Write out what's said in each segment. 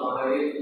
सामईन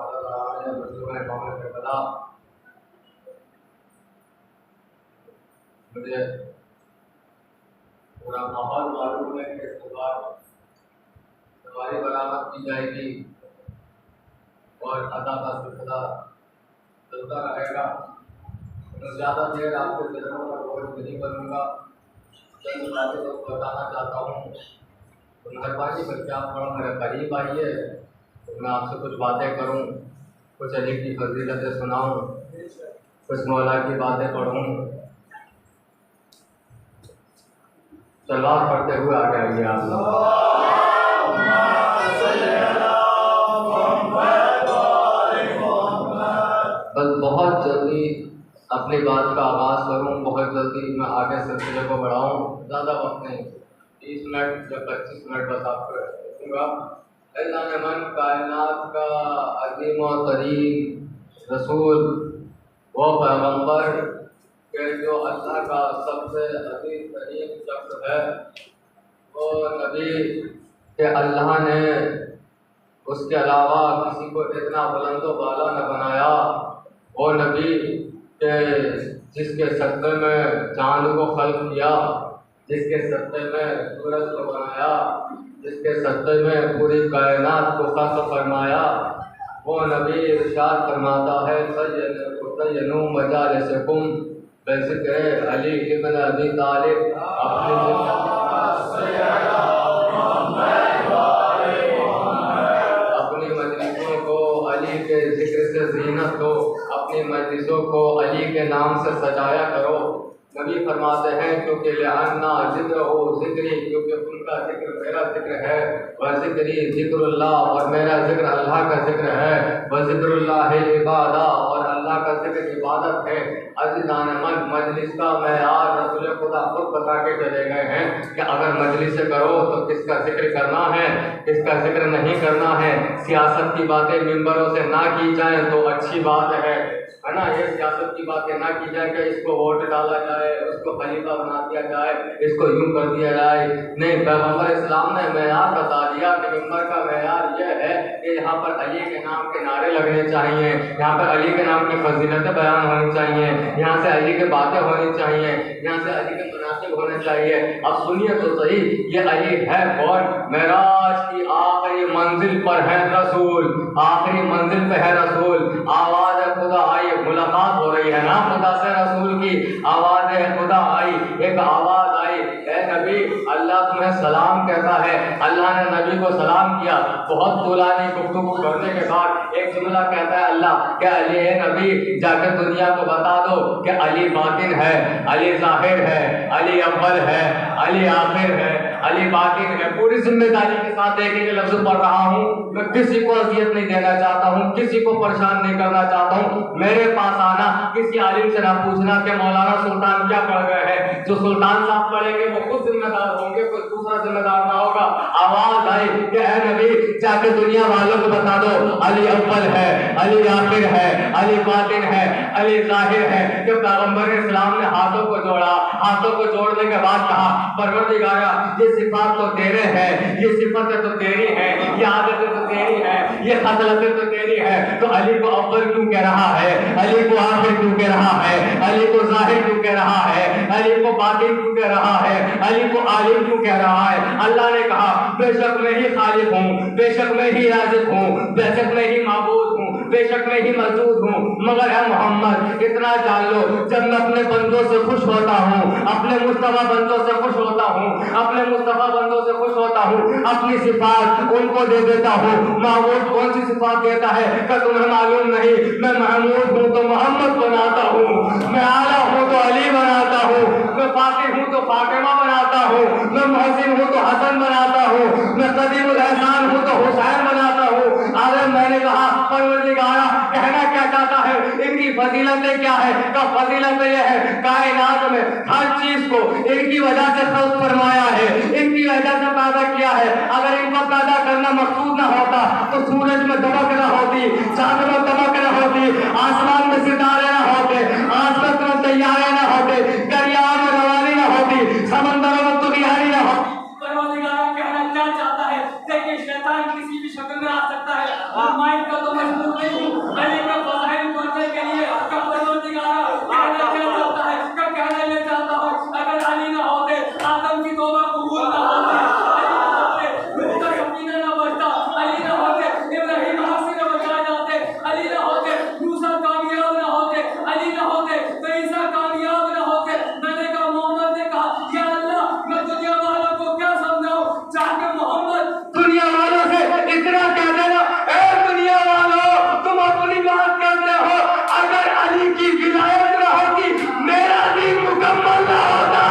हज़रात मजलूम कौम करबला, मुझे पूरा माहौल मालूम है कि इसके बाद हमारी बरामद की जाएगी और अदा का सिलसिला चलता रहेगा। तो ज़्यादा देर आपके दिलों पर बोझ नहीं बनूंगा। चंद बातें तो बताना चाहता हूँ, तो मेहरबानी करके आप थोड़ा मेरे करीब आइए तो मैं आपसे कुछ बातें करूँ, कुछ अली की फजीलतें सुनाऊँ, कुछ मौला की बातें पढ़ूँ। सलवात पढ़ते हुए आगे आइए आप। बस बहुत जल्दी अपनी बात का आगाज़ करूँ, बहुत जल्दी मैं आगे सिलसिले को बढ़ाऊँ, ज़्यादा वक्त नहीं, 30 मिनट या 25 मिनट बस आपको रखूँगा। अल्लाह ने मन कायनात का अज़ीम व तरीन रसूल वो पैगम्बर कि जो अल्लाह का सबसे अजीज तरीन शख्स है, वो नबी के अल्लाह ने उसके अलावा किसी को इतना बुलंद बाला न बनाया। वो नबी के जिसके सत्ते में चाँद को खल्क़ किया, जिसके सत्ते में सूरज को बनाया, जिसके सत्ते में पूरी कायनात को खल्क़ फरमाया, वो नबी इरशाद फरमाता है सय्यनु मजालिसकुम बेज़िक्र अली इब्न अबी तालिब। अपनी मजलिसों को अली के जिक्र से ज़ीनत दो, अपनी मजलिसों को अली के नाम से सजाया करो। नबी फरमाते हैं क्योंकि लिअन्ना ज़िक्रहु ज़िक्री, क्योंकि उनका जिक्र मेरा जिक्र है, व ज़िक्री ज़िक्रुल्लाह, और मेरा जिक्र अल्लाह का जिक्र है, व ज़िक्रुल्लाह इबादा, और अल्लाह का जिक्र इबादत है। अज़ीज़ान मन मजलिस का मेयार रसूल खुदा खुद बता के चले गए हैं कि अगर मजलिस करो तो किसका जिक्र करना है, किसका जिक्र नहीं करना है। सियासत की बातें मिंबरों से ना की जाए तो अच्छी बात है ना। ये सियासत की बातें ना की जाए कि इसको वोट डाला जाए, उसको खलीफा बना दिया जाए, इसको यूं कर दिया जाए। नहीं, पैगम्बर इस्लाम ने मेयार बता दिया कि मिंबर का मेयार यह है कि यहाँ पर अली के नाम के नारे लगने चाहिए, यहाँ पर अली के नाम की फजीलतें बयान होनी चाहिए, यहाँ से अली की बातें होनी चाहिए, यहाँ से अली के मुनासिब होने चाहिए। अब सुनिए तो सही, ये अली है कौन? मेराज की आखिरी मंजिल पर है रसूल, आखिरी मंजिल पे है रसूल। आवाज़ खुदा आई, मुलाकात हो रही है ना खुदा से, रसूल की आवाज़ खुदा आई, एक आवाज़ आई, ए नबी अल्लाह तुम्हें सलाम कहता है। अल्लाह ने नबी को सलाम किया। बहुत तुलानी गुफ्तगू करने के बाद एक जुमला कहता है अल्लाह, क्या अली है नबी जाकर दुनिया को बता दो कि अली बातिन है, अली ज़ाहिर है, अली अव्वल है, अली आखिर है, अली बातिन है। पूरी जिम्मेदारी के साथ एक एक लफ्ज पढ़ रहा हूँ। मैं किसी को अजियत नहीं देना चाहता हूँ, किसी को परेशान नहीं करना चाहता हूँ। मेरे पास आना, किसी आलिम से ना पूछना कि मौलाना सुल्तान क्या पढ़ गए हैं। जो सुल्तान साहब पढ़ेंगे वो खुद जिम्मेदार होंगे, कोई दूसरा जिम्मेदार ना होगा। आवाज आई कि ऐ नबी जाके दुनिया वालों को बता दो अली अव्वल है, अली आखिर है, अली बातिन है, अली जाहिर है। कि पैगंबर इस्लाम ने हाथों को जोड़ा, हाथों को जोड़ने के बाद कहा परवरदिगारा ये सिफात तो तेरे हैं, ये सिफतें तो तेरी हैं, ये आदतें तो तेरी हैं, ये खसलतें तो तेरी हैं। तो अली को अव्वल क्यों कह रहा है, अली को आखिर क्यों कह रहा है, अली को जाहिर क्यों कह रहा है, अली को बातिन क्यों कह रहा है, अली को आलिम क्यों कह रहा है। अल्लाह ने कहा बेशक मैं ही खालिक हूँ, बेशक मैं ही राज़िक हूँ, बेशक मैं ही माबूद हूँ, बेशक मैं ही मौजूद हूँ। मगर है मोहम्मद इतना जान लो, जब मैं अपने बंदों से खुश होता हूँ, अपने मुस्तफा बंदों से खुश होता हूँ, अपने मुस्तफा बंदों से खुश होता हूँ, अपनी सिफात उनको दे देता हूँ। महमूद कौन सी सिफात देता है क्या तुम्हें मालूम नहीं? मैं महमूद हूँ तो मोहम्मद बनाता हूँ, मैं आला हूँ तो अली बनाता हूँ, मैं फातिह हूँ तो फातिमा बनाता हूँ, मैं मोहसिन हूँ तो हसन बनाता हूँ, मैं कदीमुल एहसान हूँ तो हुसैन बनाता हूँ। अरे मैंने कहा परवरदिगारा कहना क्या चाहता है, इनकी फजीलतें क्या है? का फजीलतें यह है कायनात में हर चीज को इनकी वजह से खल्क फरमाया है, इनकी वजह से पैदा किया है। अगर इनको पैदा करना मकसूद ना होता तो सूरज में दमक न होती, चांद में दमक न होती, आसमान में सितारे न होते, आसमान में तैयारे न होते, दरिया में रवानी न होती, समंदरों में दुनियारी न होती। परवरदिगार कहना क्या चाहता है? देखिए शैतान किसी भी शक्ल में आ सकता है और माइंड का तो मजबूर नहीं हूँ। अली का फज़ाइल पढ़ने के लिए का परवरदिगार कहना क्या चाहता है? का कहना ये चाहता हूँ अगर अली ना होते आदम की तौबा कबूल ना होती, अली ना होते नूह का सफीना ना बचता, अली ना होते इब्राहीम हंसी ना बचा जाते, अली ना होते मूसा कामयाब ना होते, अली ना होते तो ईसा कामयाब ना होते। मैंने कहा मोहम्मद ने कहा या अल्लाह मैं दुनिया वालों को क्या समझाऊं? जाके मोहम्मद दुनिया वालों से इतना कह देना, ए दुनिया वालों तुम अपनी बात करते हो, अगर अली की विलायत न होती मेरा दीन मुकम्मल न होता।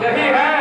यही है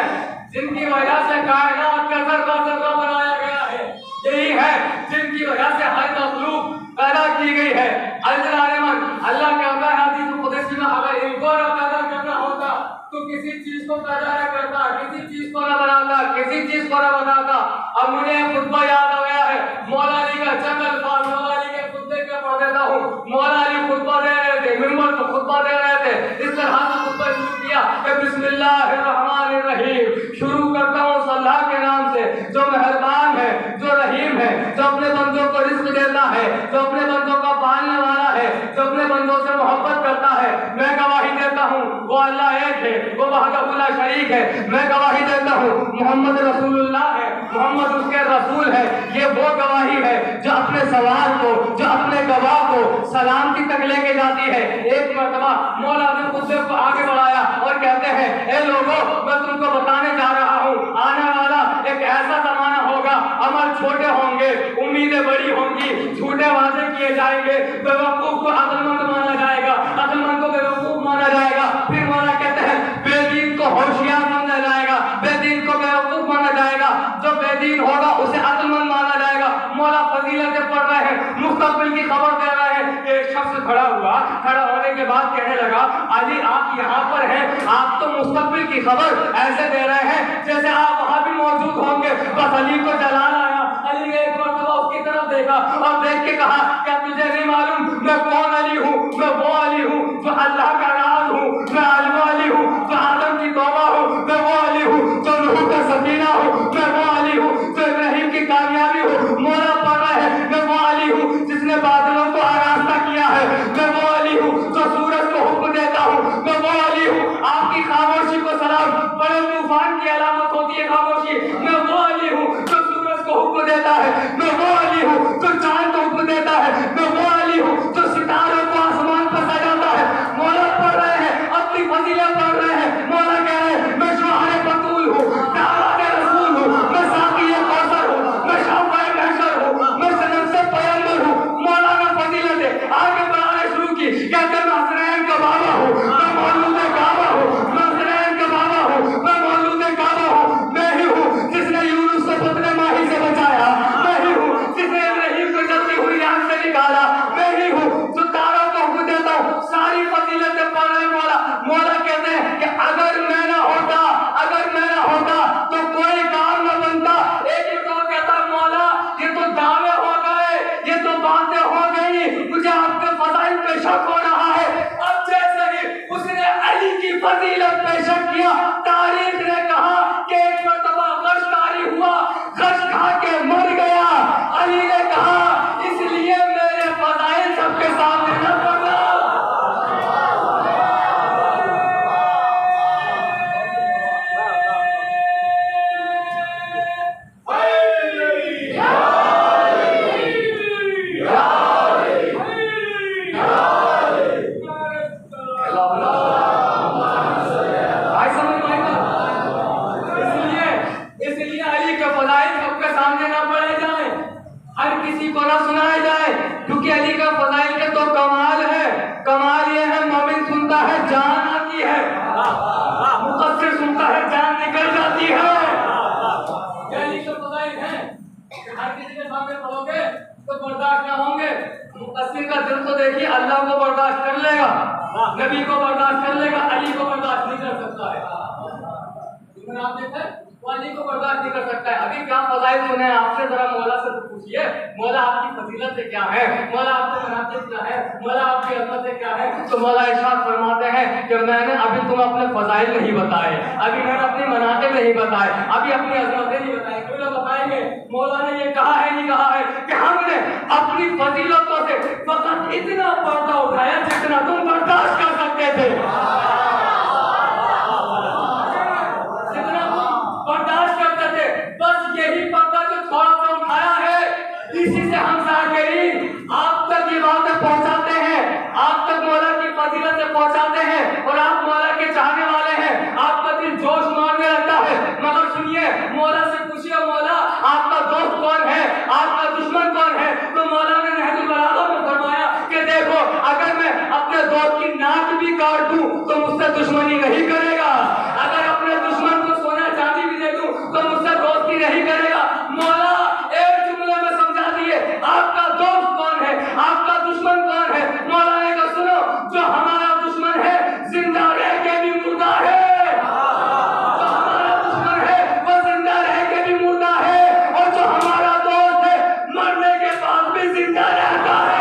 जिनकी वजह से कायनात का ज़र्रा ज़र्रा बनाया गया है, यही है जिनकी वजह से हर मखलूक पैदा की गई है। अल्लाह कहता है हदीस कुदसी में अगर इनको ना पैदा करना होता तो किसी चीज को पैदा न करता, किसी चीज को न बनाता, किसी चीज को न बनाता। अब मुझे खुतबा याद आ गया है मौला अली का, चंद अल्फाज मौला अली के खुतबे के पढ़ देता हूँ। मौला अली खुतबा दे रहे थे, मिंबर पर खुतबा दे रहे थे, इस तरह से खुतबा शुरू किया कि बिस्मिल्लाहिर्रहमानिर्रहीम, शुरू करता हूँ अल्लाह के नाम से जो मेहरबान है, जो रहीम है, जो अपने बंदों को रिज़्क़ देता है, जो अपने बंदों का पालने वाला है, जो अपने बंदों से मोहब्बत करता है। मैं गवाही देता हूँ वो अल्लाह एक है, वो वहदहू ला शरीक है। मैं गवाही देता हूँ मोहम्मद रसूलुल्लाह है, मोहम्मद उसके रसूल है। ये वो गवाही है जो अपने सवाल को, जो अपने गवाह को सलामती तक लेके जाती है। एक मर्तबा मौला ने खुतबे को आगे बढ़ाया और कहते हैं ए लोगों मैं तुमको बताने जा रहा हूँ आने वाला एक ऐसा जमाना होगा, अमल छोटे होंगे, उम्मीदें बड़ी होंगी, झूठे वादे किए जाएंगे, बेवकूफ को अक्लमंद माना जाएगा, अक्लमंद को बेवकूफ माना जाएगा। फिर मौला कहते हैं बेदीन को होशियार समझा जाएगा, बेदीन को बेवकूफ माना जाएगा, जो बेदीन होगा उसे अक्लमंद माना जाएगा। मौला फजीलतें पढ़ रहे हैं, मुस्तकबिल की खबर दे रहे हैं। एक शख्स खड़ा हुआ, खड़ा होने के बाद कहने लगा अली आप यहाँ पर हैं, आप तो मुस्तकबिल की खबर ऐसे दे रहे हैं जैसे आप वहाँ भी मौजूद होंगे। बस अली को जलाल आया। अली ने एक मरतबा उसकी तरफ देखा और देख के कहा क्या तुझे नहीं मालूम मैं कौन अली हूँ? मैं वो अली हूँ जो अल्लाह का राज हूँ, मैं वो अली हूँ जो आदम की तौबा हूँ, मैं वो अली हूँ जो नूह का सफीना हूँ, मैं वो अली हूँ जो इब्राहीम की कामयाबी हूँ। मौला पढ़ रहे हैं मैं वो अली हूँ जिसने बादलों को आरास्ता किया है, मैं वो अली हूँ जो सूरज को हुक्म देता हूँ, मैं वो अली हूँ आपकी खामोशी को सलाम, बड़े तूफान की अलामत होती है खामोशी। मैं वो अली हूँ जो सूरज को हुक्म देता है, मैं वो अली हूँ जो चांद को हुक्म देता है, मैं वो अली हूँ जो सितारों को आसमान पर सजाता है। मौला पढ़ ये पढ़ रहे हैं, मौला कह रहे हैं मैं शुआरे बतूल हूँ, दावत रसूल हूँ, मैं साक़ी कौसर हूँ, मैं शाफ़िए महशर हूँ, मैं सनम से पैगंबर हूँ। मौला ने फजीलत आगे बढ़ाना शुरू की, कहते मैं हसनैन का बाबा हूँ, मैं मौलूद काबा हूँ, मैं हसनैन का बाबा हूँ, मैं मौलूद काबा हूँ। मैं ही हूँ जिसने यूनुस को बतने माही से बचाया, मैं ही हूँ जिसने इब्राहीम को जलती हुई आग से निकाला, मैं ही हूँ जो तारों को हुक्म देता हूँ। सारी फजीलतें पढ़ रहे मौला। मौला कहते हैं कि अगर मैं ना होता तो कोई काम न बनता। एक तो कहता मौला ये तो दावे हो गए, ये तो बातें हो गई, मुझे आपके फजाइल पे शक हो रहा है। अब जैसे ही उसने अली की फजीलत पे शक किया, तारीख ने कहा कि एक मरतबा गश तारी हुआ, गश खा के मर गया। अली ने कहा इसलिए मेरे फजाइल सबके सामने न पढ़ना। इसलिए अली के फजाइल सबके सामने न पढ़े जाए, हर किसी को न सुनाए जाए, क्योंकि अली का फजाइल के तो कमाल है। कमाल ये है मोमिन सुनता है जान आती है, मुकस्सिर सुनता है जान निकल जाती है। अली के फजाइल है, हर किसी के सामने पढ़ोगे तो बर्दाश्त न होंगे। मुकस्सिर का दिल तो देखिए अल्लाह को बर्दाश्त कर लेगा, नबी को बर्दाश्त कर लेगा, अली को बर्दाश्त नहीं कर सकता है। आप देखें वो अली को बर्दाश्त नहीं कर सकता है। अभी क्या फजाइल सुने आपसे, जरा मौला से तो पूछिए मौला आपकी फजीलत क्या है, मौला आपके मनाक़िब क्या है, मौला आपकी अज़मत क्या है। तो मौला इरशाद फरमाते हैं कि मैंने अभी तुम अपने फजाइल नहीं बताए, अभी मैंने अपनी मनाक़िब नहीं बताए, अभी अपनी अज़मतें नहीं बताई। कोई लोग बताएंगे मौला ने ये कहा है नहीं कहा है कि हमने अपनी फजीलतों से फकत इतना पर्दा उठाया जितना तुम बर्दाश्त कर सकते थे, बर्दाश्त करते थे। बस यही पर्दा जो थोड़ा सा उठाया है, इसी से हम ज़ाकिरीन आप तक ये बातें पहुंचाते हैं, आप तक मौला की फजीलतें पहुंचाते हैं, और आप मौला के चाहने वाले हैं, आपका दिल जोश मारने लगता है। मगर सुनिए मौला से पूछिए मौला आपका दोस्त कौन है, आपका दुश्मन कौन है। तो मौला ने नहजुल बलागा में फरमाया कि देखो अगर मैं अपने दोस्त की नाक भी काट दूं तो मुझसे दुश्मनी नहीं करेगा, अगर अपने दुश्मन को सोना चांदी भी दे दूं तो मुझसे दोस्ती नहीं करेगा। मौला एक जुमले में समझा दिए आपका दोस्त कौन है, आपका दुश्मन कौन है। मौला ने कहा सुनो, जो हमारा दुश्मन है जिंदा रह के भी मुर्दा है, जो हमारा दुश्मन है वो जिंदा रह के भी मुर्दा है, और जो हमारा दोस्त है मरने के बाद भी जिंदा रहता है।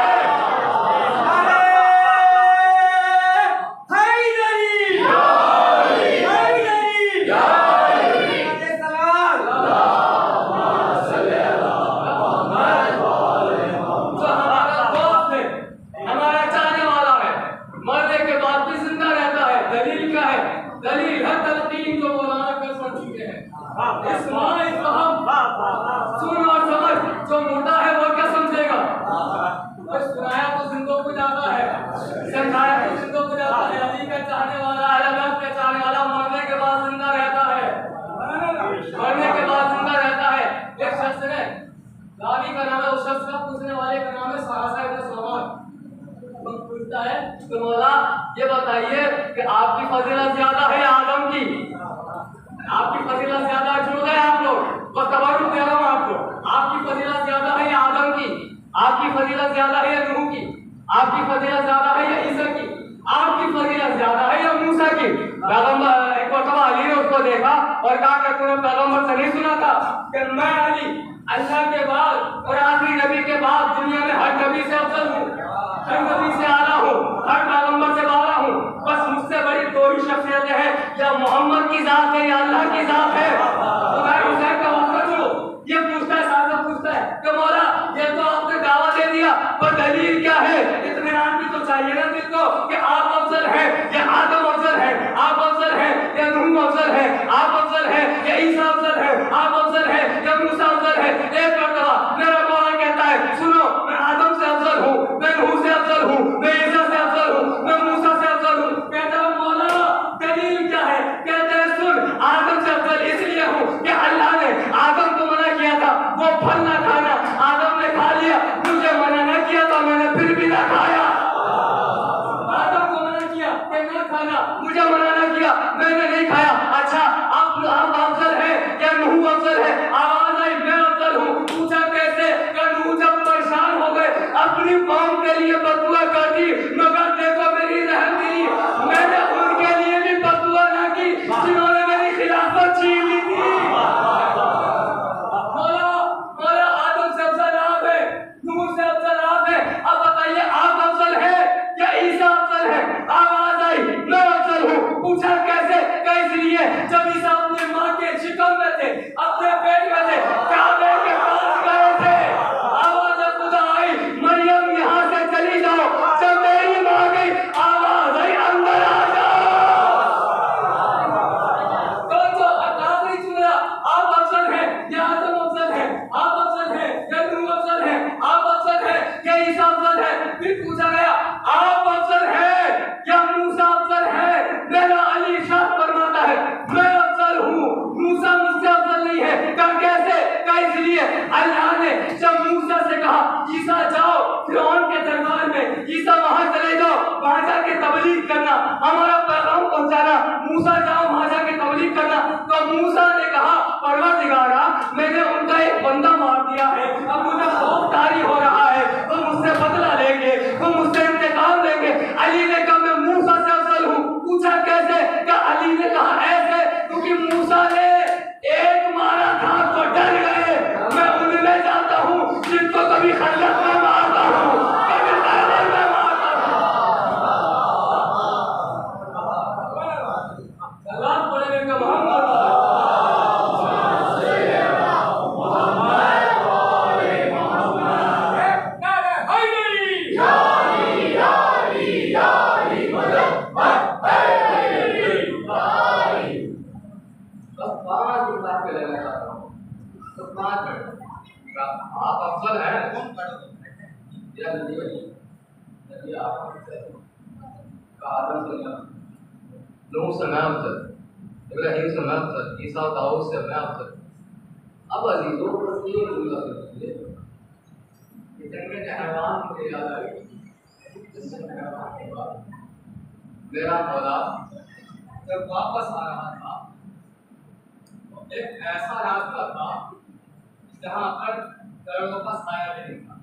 दलील है तलकीन जो मौलाना कल पढ़ चुके हैं। इस्माइल फहम सुन और समझ, जो मुर्दा है वो क्या समझेगा। सुनाया तो जिंदों को जाता है, समझाया तो जिंदों को जाता है। अली का चाहने वाला, अहलबैत का चाहने वाला मरने के बाद जिंदा रहता है, मरने के बाद जिंदा रहता है। एक शख्स ने, रावी का नाम है, उस शख्स का पूछने वाले का नाम है साहसा इब्न सलमान। पूछता है तो मौला ये बताइए कि आपकी फजीलत ज्यादा है आदम की, आपकी फजीलत ज्यादा है, सुन गए आप लोग, बस तबारू दे रहा हूँ आपको। आपकी फजीलत ज्यादा है या आदम की, आपकी फजीलत ज्यादा है या नूह की, आपकी फजीलत ज्यादा है या ईसा की, आपकी फजीलत ज्यादा है या मूसा की। पैगंबर एक मरतबा अली ने उसको देखा और कहा कि तूने पैगंबर से नहीं सुना था कि मैं अली अल्लाह के बाद और आखिरी नबी के बाद दुनिया में हर नबी से अफजल हूँ, हर नबी से आला हूँ, हर पैगंबर से बाला हूँ। बस मुझसे बड़ी दो ही शख्सियतें हैं, या मोहम्मद की जात है या अल्लाह की जात है। तो मैं हुसैन का वक्त हूँ। ये पूछता है, साहब पूछता है कि मौला ये तो आपने दावा दे दिया, पर दलील क्या है। इत्मीनान भी तो चाहिए ना दिल को कि आप अफजल हैं या आदम अफजल है, आप अफजल हैं या नूह अफजल है, आप अफजल हैं या ईसा अफजल है, आप अफजल हैं या मूसा अफजल है। एक मरतबा मेरा मौला कहता है सुनो, मैं आदम से अफजल हूँ, मैं नूह से अफजल हूँ, मैं ईसा से अफजल हूँ, मैं मूसा से अफजल हूँ। कहता है मौला मुझे मना ना किया, मैंने नहीं खाया। अच्छा आप अफजल है या नूह अफजल है? आवाज आई मैं अफजल हूँ। पूछा कैसे? नूह जब परेशान हो गए अपनी कौम के लिए बदुआ कर दी, मगर देखो मेरी रहम मिली, मैंने उनके लिए भी बदुआ ना की जिन्होंने मेरी खिलाफत छीन ली थी। मौला आदम से अफजल आप है, नूह से अफजल आप है। अब बताइए आप अफजल है या ईसा अफजल है? आवाज आई मैं अफजल हूँ। पूछा कैसे? इसलिए जब ईसा अपने माँ के शिकम में थे, अपने पेट में थे, काबे के पास गए थे, आवाज खुदा आई मरियम यहाँ से चली जाओ। जब मेरी माँ गई आवाज आई अंदर आ जाओ। तो अल्लाह नहीं सुन रहा, आप अफजल है या आदम अफजल है? आप अफजल है या नूह अफजल है? आप अफजल है या ईसा अफजल है? फिर पूछा गया आप अफजल है या मूसा अफजल है? मेरा अली शाह फरमाता है मैं अफजल हूँ, मूसा मुझसे अफजल नहीं है। कैसे? इसलिए अल्लाह ने जब मूसा से कहा ईसा जाओ फिरौन के दरबार में, ईसा वहां चले जाओ, वहां जाके तबलीग करना, हमारा पैगाम पहुंचाना। मूसा जाओ वहां जाके तबलीग करना। तो मूसा ने कहा परवरदिगारा मैंने उनका एक बंदा मार दिया है, अब मुझे बहुत तारी हो रहा है, वो मुझसे बदला लेंगे, वो मुझसे इंतकाम लेंगे। अली ने कहा मैं मूसा से अफजल हूँ। पूछा कैसे? अली ने कहा ऐसे क्योंकि मूसा ने एक मारा था तो डर गए, मैं उनमें जाता हूँ जिनको कभी खल्लत में मारता हूँ, कभी खैबर में मारता हूँ। सलाम पढ़ने का मोहम्मद आप अफजल है या नबी नबी आदम से नूह से मैं अफजल, इब्राहिम से मैं अफजल, ईसा दाऊद से मैं अफजल। अब अजीजों को ये जुमला सुनिए, जंग नहरवान मुझे याद आई। नहरवान के बाद मेरा मौला जब वापस आ रहा था तो एक ऐसा रास्ता था जहाँ पर दर्दों का साया नहीं था,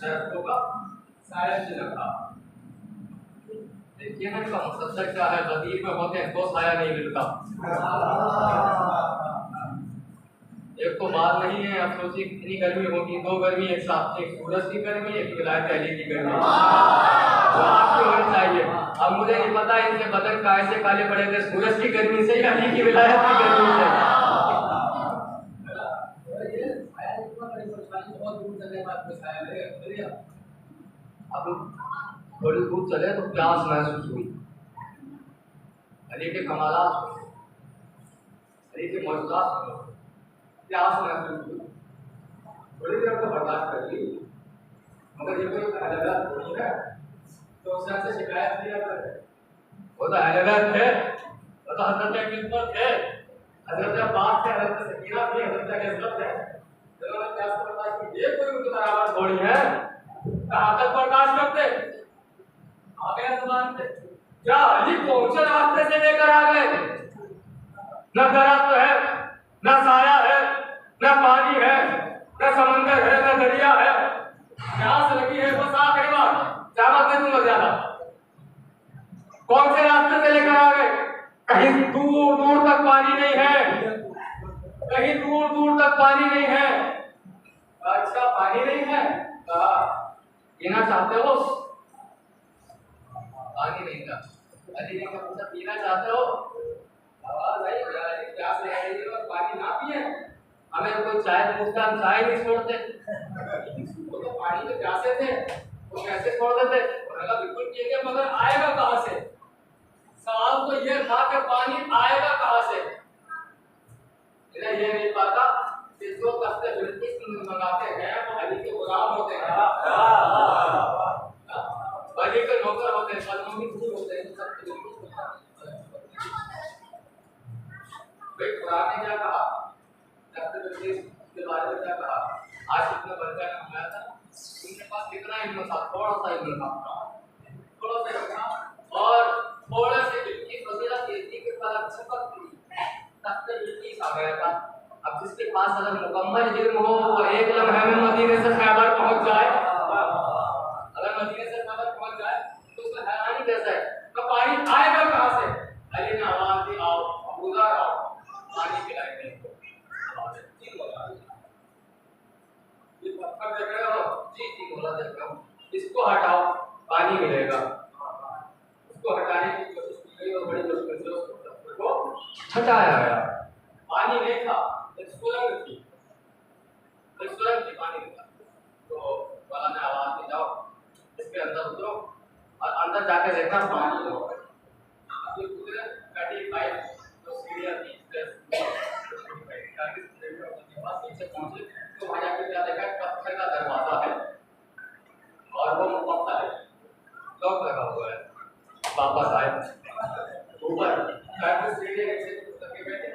दर्दों का साया नहीं रखा। देखिए ना इसका मतलब क्या है, गदीर में होते हैं तो साया नहीं मिलता। एक तो बात नहीं है, अब सोचिए कितनी गर्मी होगी, दो गर्मी एक साथ, एक सूरज की गर्मी एक विलायत अली की गर्मी, तो आपकी होनी चाहिए। अब मुझे नहीं पता इनके बदन का ऐसे काले पड़े थे सूरज की गर्मी से या अली की विलायत की गर्मी से। अब थोड़ी दूर चले तो प्यास महसूस हुई, अली के कमालात, अली के मौजूदात, प्यास महसूस हुई। थोड़ी देर तो बर्दाश्त कर ली, मगर ये कोई अहलगत नहीं है तो उसने से शिकायत किया करे। वो तो अहलगत थे, वो तो हज़रत किस्मत थे, हज़रत अब्बास थे, हज़रत सकीना थी, हज़रत इस्मत है। उन्होंने प्यास को बर्दाश्त की, ये कोई उनके बराबर थोड़ी है, कहाँ तक बर्दाश्त करते? आ गया ज़बान पे, क्या अली पहुंचे रास्ते से लेकर आ गए, न दरख्त है, न साया है, न पानी है, न समंदर है, न दरिया है, प्यास लगी है बस आखिरी बार, चावल दे दूंगा ज्यादा। कौन से रास्ते से लेकर आ गए? कहीं दूर दूर तक पानी नहीं है, कहीं दूर दूर तक पानी नहीं है। अच्छा पानी नहीं है, पीना चाहते हो? पानी नहीं था। अली ने कहा पीना चाहते हो? आवाज आई प्यास लग रही है और पानी ना पिए, हमें कोई चाय पूछता हम चाय नहीं छोड़ते। वो तो पानी में प्यासे थे, वो कैसे छोड़ देते? उन्होंने बिल्कुल पिएंगे, मगर आएगा कहाँ से? सवाल तो ये था कि पानी आएगा कहाँ से? इन्हें ये नहीं पता कि जो कस्ते बिल्कुल मंगाते हैं वो अली के गुलाम होते हैं, अली के नौकर होते हैं, कदमों की धूल होते हैं। भाई कुरान ने क्या कहा, के बारे में क्या कहा? आज इतना बच्चा ने हमला था, उनके पास कितना इल्म था, थोड़ा सा इल्म था, थोड़ा सा इल्म था, और थोड़े से इनकी फजीलत ये थी कि फलक छपकती तख्त बिल्किस आ गया था। अब जिसके पास अगर मुकम्मल इल्म हो वो एक लम्हे में मदीने से खैबर पहुंच जाए, अगर मदीने से खैबर पहुंच जाए तो उसमें हैरानी कैसा है तो पानी आएगा कहां से? अली ने आवाज दी, आओ अबू ज़र आओ पानी पिलाएंगे इनको। ये पत्थर देख रहे हो? जी बोला देख रहा हूं, इसको हटाओ पानी मिलेगा। उसको हटाने की कोशिश की गई और बड़ी मुश्किल से उस पत्थर को हटाया गया। पानी नहीं था, एक सुरंग थी, पानी नहीं था। तो वाला ने आवाज दी, जाओ इसके अंदर उतरो और अंदर जाके देखना पानी हो। ये उतरे, कटी पाइप तो सीढ़ियां थी नीचे पहुंचे तो वहां जाके क्या देखा, पत्थर का दरवाजा है और वो मुकम्मल है, लॉक लगा हुआ है। वापस आए ऊपर सीढ़ी करके बैठे,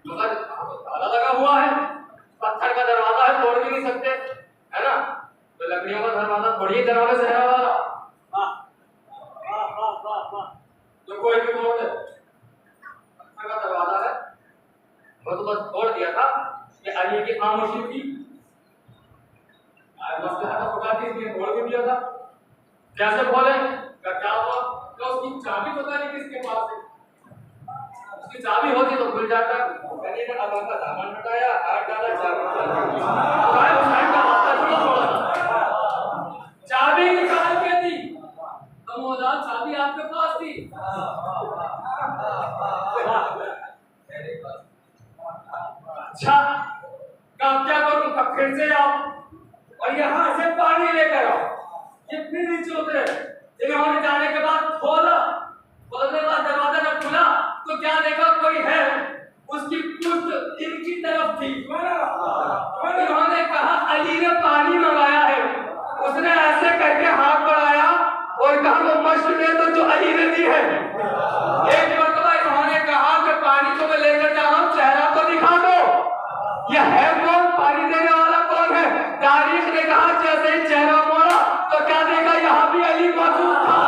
मगर ताला लगा हुआ है, पत्थर का दरवाजा है, तोड़ भी नहीं सकते, है ना? तो लकड़ियों का दरवाजा थोड़ी दरवाजे से है वाला, तो कोई भी तोड़ दे। पत्थर का दरवाजा है, वो तो बस तोड़ दिया था कि अली की खामोशी थी, मसलहत खुदा थी, इसलिए तोड़ भी दिया था। कैसे बोले क्या हुआ? तो उसकी चाबी पता नहीं किसके पास है, उसकी चाबी होती तो खुल जाता। कहीं ने अब का दामन हटाया, हाथ डाला, चाबी निकाल के दी तो मौला चाबी आपके पास थी। अच्छा कब क्या करूं, कब फिर से आओ और यहाँ से पानी लेकर आओ। ये फिर नीचे उतरे, इन्होंने जाने के बाद खोलने के बाद दरवाजा जब खुला तो क्या देखा, कोई है, उसकी पुष्ट इनकी तरफ थी। इन्होंने कहा अली ने पानी मंगाया है। उसने ऐसे करके हाथ बढ़ाया और कहा वो मश्क दे तो जो अली ने दी है। एक मरतबा इन्होंने कहा कि पानी को मैं लेकर जा रहा हूं, चेहरा तो दिखा दो, यह है कौन, पानी देने वाला कौन है? तारीख ने कहा जैसे ही चेहरा मोड़ा तो क्या देखा, यहाँ भी अली मौजूद था।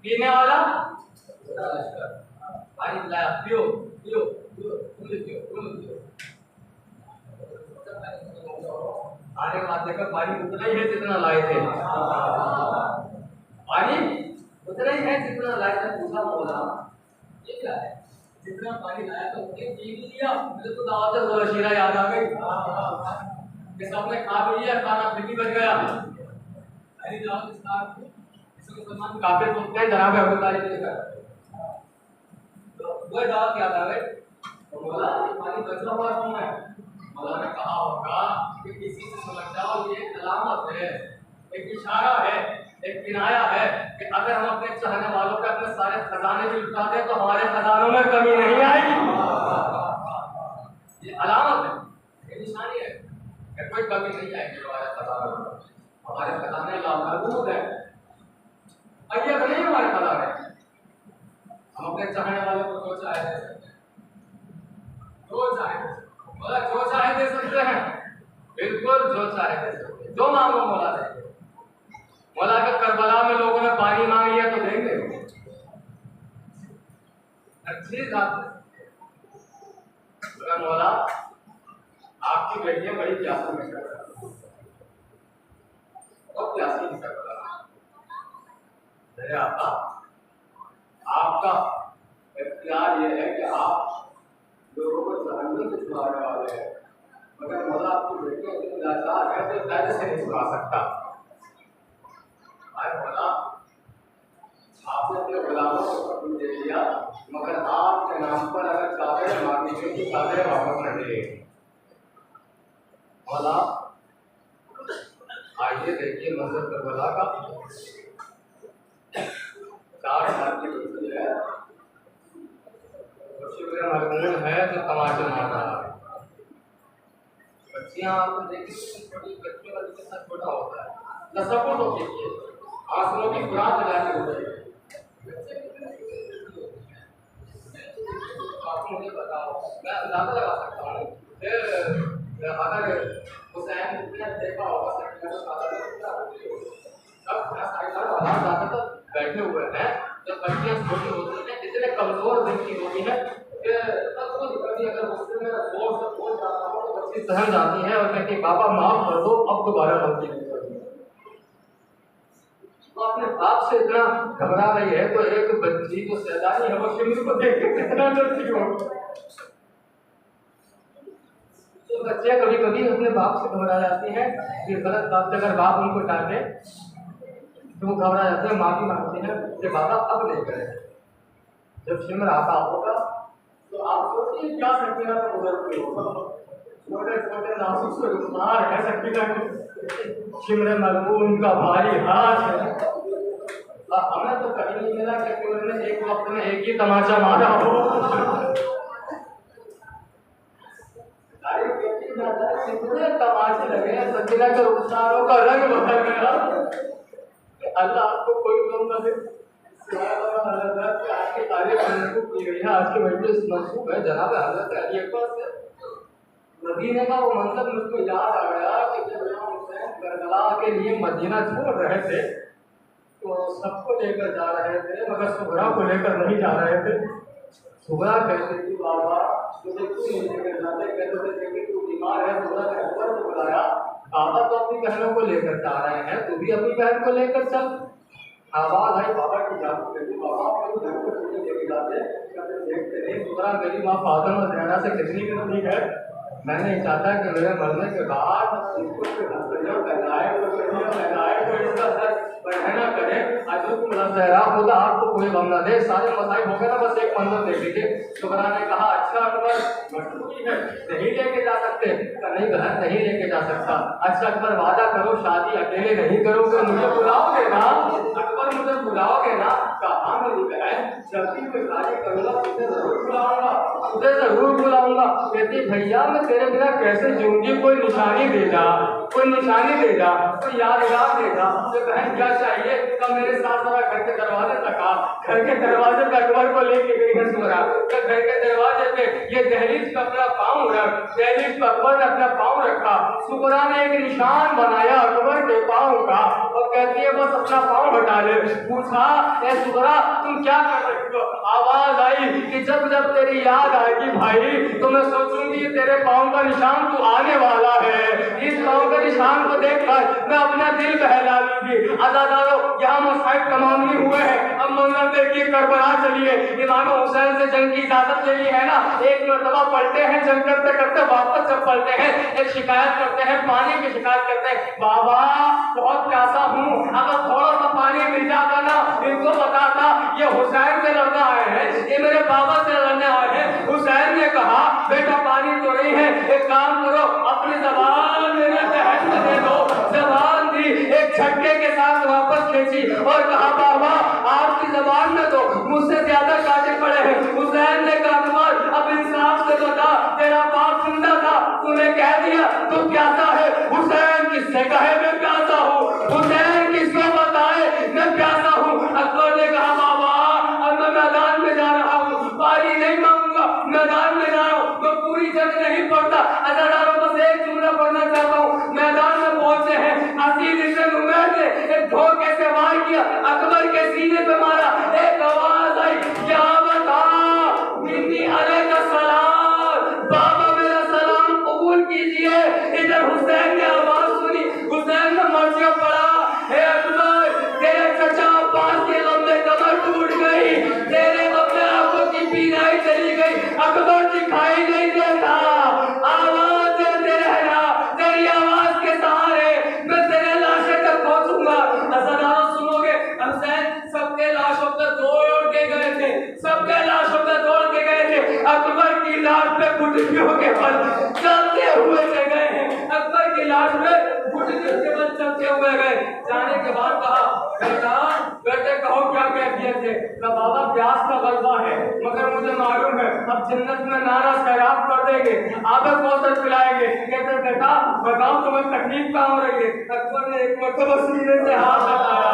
पीने वाला पानी पिलाया, पियो पियो पियो, तुम पियो तुम पियो। आने के बाद देखा पानी उतना ही है जितना लाए थे, पानी उतना ही है जितना लाए थे। पूछा बोला ये क्या है, जितना पानी लाया था उतने पी भी लिया। मुझे तो दावत से शीरा याद आ गई कि सबने खा भी लिया, खाना फिर भी बच गया। अरे दावत स्टार्ट मुसलमान काफिर बोलते हैं जनाब अबू तालिब ने कहा, तो वो दावत याद आ गई। तो बोला पानी बचा हुआ क्यों है? मौला ने कहा होगा कि किसी से समझ जाओ ये एक अलामत है, एक इशारा है, एक किनाया है कि अगर हम अपने चाहने वालों पे अपने सारे खजाने भी लुटा दें तो हमारे खजानों में कमी नहीं आएगी। ये अलामत है, ये निशानी है कि कोई कमी नहीं आएगी हमारे खजानों में। हमारे खजाने लामहदूद है, अय्यद नहीं हमारे खजाने। हम अपने चाहने वालों को जो चाहे दे सकते हैं, जो चाहे मौला जो चाहे दे सकते हैं, बिल्कुल जो चाहे दे सकते हैं, जो मांगो मौला देंगे। मौला के करबला में लोगों ने पानी मांग लिया तो देंगे, अच्छी बात है मौला, आपकी बेटियां बड़ी प्यासी में कर रहा बहुत प्यासी में कर रहा मेरे आपा, आपका इख्तियार ये है कि आप लोगों को जहन्नम से छुड़ाने वाले हैं, मगर मौला आपकी बेटियां इतनी लाचार है तो कैसे से नहीं छुड़ा सकता। आए मौला, आपने अपने गुलामों को सब कुछ दे दिया, मगर आपके नाम पर अगर चादरें मांगी गई तो चादरें वापस न ले। मौला आइए देखिए मंजर करबला का 4 साल की बच्ची है, शिब्र मलून है जो तमाचे मार रहा है। बच्चियां आपको देखिए छोटी बच्चियों का कितना छोटा होता है, तसव्वुर तो कीजिए आंसुओं की खुराक दिलानी हो जाएगी। आप मुझे बताओ, मैं अंदाजा लगा सकता हूँ अगर हुसैन ने देखा होगा ज्यादातर बैठे हुए हैं, जब बच्चियां छोटी होती हैं इतने कमजोर दिल की होती है कि कभी अगर गुस्से में जोर से बोल जाता हो तो बच्ची सहम जाती है और कहती है बाबा माफ कर दो, अब दोबारा गलती नहीं करूंगी। वो अपने बाप से इतना घबरा रही है तो एक बच्ची जो सैलानी है वो शिमर को देख के कितना डरती हो। तो बच्चियां कभी कभी अपने बाप से घबरा जाती हैं, ये गलत बात से अगर बाप उनको डांटे तो वो घबरा जाते हैं, माफी मांगते हैं कि बाबा अब नहीं करें। जब शिमर आता होगा तो आप सोचिए क्या सकीना का बुजुर्ग होगा, छोटे छोटे नाजुक से रुमाल है सकीना के, शिमर मलून का भारी हाथ है। हमें तो कहीं नहीं मिला कि उन्होंने एक वक्त में एक ही तमाचा मारा हो। कितने तमाचे लगे हैं, सकीना के रुखसारों का रंग बदल गया। अल्लाह आपको कोई कम न दे। आज की तारीफ मंसूब की गई है, आज की मजलिस मंसूब है जनाब हज़रत अली अकबर से। मदीने का वो मंजर मुझको याद आ गया कि जब इमाम हुसैन करबला के लिए मदीना छोड़ रहे थे तो सबको लेकर जा रहे थे, मगर सुगरा को लेकर नहीं जा रहे थे। सुगरा कहते थी बाबा तुझे क्यों नहीं लेकर जाते, कहते थे कि तू बीमार है। सुगरा ने अकबर को बुलाया, बाबा तो अपनी बहनों को लेकर जा रहे हैं, तू भी अपनी बहन को लेकर चल। आवाज आई बाबा की जादू कहती बाबा अपने घर को नहीं लेके जाते, देखते नहीं सुगरा मेरी माँ फातिमा ज़हरा से कितनी मिलती है, मैं नहीं चाहता कि मेरे मरने के बाद इसको पहनाए तो इसका सर बढ़ना करे। ज़हरा खुदा आपको कोई गम न दे, सारे मसाइल हो गए ना, बस एक मंजर देख लीजिए। सुगरा ने कहा अच्छा अकबर मजबूरी है नहीं लेके जा सकते, नहीं बहन नहीं लेके जा सकता। अच्छा अकबर वादा करो शादी अकेले नहीं करोगे, मुझे बुलाओगे ना अकबर, मुझे बुलाओगे ना। कहा मेरी बहन जब भी मैं शादी करूँगा तुझे जरूर बुलाऊंगा, तुझे जरूर बुलाऊंगा। कहती भैया मैं तेरे बिना कैसे जीऊंगी, कोई निशानी दे जा, कोई निशानी दे जा, कोई यादगार दे जा। तो बहन क्या चाहिए, कब मेरे साथ जरा घर के दरवाजे तक आ। घर के दरवाजे पे अकबर को लेके गई है सुगरा, घर के दरवाजे पे ये दहलीज पे अपना पाँव रख, दहलीज पे अकबर ने अपना पाँव रखा। सुगरा ने एक निशान बनाया अकबर के पाँव का और कहती है बस अपना पाँव हटा ले। पूछा ए सुगरा तुम क्या कर रही हो, आवाज आई कि जब जब तेरी याद आएगी भाई तो मैं सोचूंगी तेरे पाँव का निशान तू आने वाला है, इस पाँव के निशान को देखकर मैं अपना दिल बहला लूंगी। अज़ादारों यहाँ मसाइब तमाम नहीं हुए हैं, अब मंजर देखिए करबला चलिए। इमाम हुसैन से जंग की इजाजत ले ली है ना, एक मरतबा पढ़ते हैं जंग करते करते वापस जब पढ़ते हैं एक शिकायत करते हैं, पानी की शिकायत करते हैं। बाबा बहुत प्यासा हूँ, अगर थोड़ा सा पानी मिल जाता ना इनको बताता ये हुसैन से लड़ना आए हैं, ये मेरे बाबा से लड़ने आए हैं। हुसैन ने कहा बेटा पानी तो नहीं है, एक काम करो अपनी ज़बान मेरे जहन में दे दो। ज़बान दी, एक झटके के साथ वापस खींची और कहा बाबा आपकी ज़बान में तो मुझसे ज्यादा कांटे पड़े हैं। हुसैन ने कहा अब इंसाफ से बता तेरा बाप जिंदा था तूने कह दिया तू प्यासा है, हुसैन किससे कहे मैं प्यासा हूँ, हुसैन किसको बताए मैं प्यासा हूँ। अकबर ने कहा बाबा अब मैं मैदान में जा रहा हूँ, पानी नहीं मांगूंगा, मैदान में जा रहा हूँ, मैं पूरी जंग नहीं पढ़ता। अज़ादारों बस एक जुमला पढ़ना चाहता हूँ। मैदान में पहुंचे हैं, असीद इब्न उमैर ने एक धोखे से वार किया, अकबर के सीने पे मारा, एक आवाज आई क्या बता घुटनियों के बल चलते हुए चले गए हैं। अकबर की लाश में घुटनियों के बल चलते हुए गए। जाने के बाद कहा, बेटा बेटे कहो क्या कैफियत है? तो बाबा प्यास का गलबा है, मगर मुझे मालूम है अब जन्नत में नारा खैरात कर देंगे, आबे कौसर पिलाएंगे। कहते बेटा बताओ तुम्हें तकलीफ कहाँ हो रही है? अकबर ने एक मरतबा सीने से हाथ लगाया,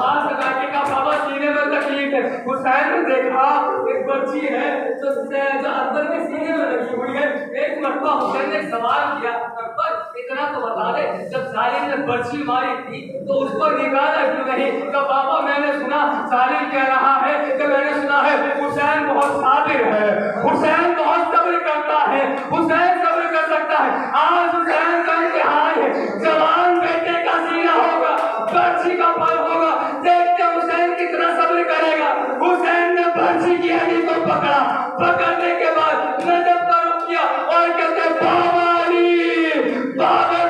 हाथ लगा के कहा बाबा सीने में तकलीफ है। हुसैन ने देखा एक बच्ची है जो अकबर के सीने में लगी हुई है। एक मरतबा हुसैन ने सवाल किया, अकबर इतना तो बता दे, जब सालिम ने बच्ची मारी थी तो उस पर निकाला क्यों नहीं? तो बाबा मैंने सुना सालिम कह रहा है कि मैंने सुना है हुसैन बहुत साबिर है, हुसैन बहुत सब्र करता है, हुसैन सब्र कर सकता है। आज हुसैन का इम्तिहान है, जवान बेटे का सीना होगा, बच्ची का फल होगा, देखते हुसैन कितना सब्र करेगा। हुसैन ने बच्ची की हड्डी को पकड़ा, पकड़ने के बाद नजर पर रुक किया और कहते बाबा अली, बाबा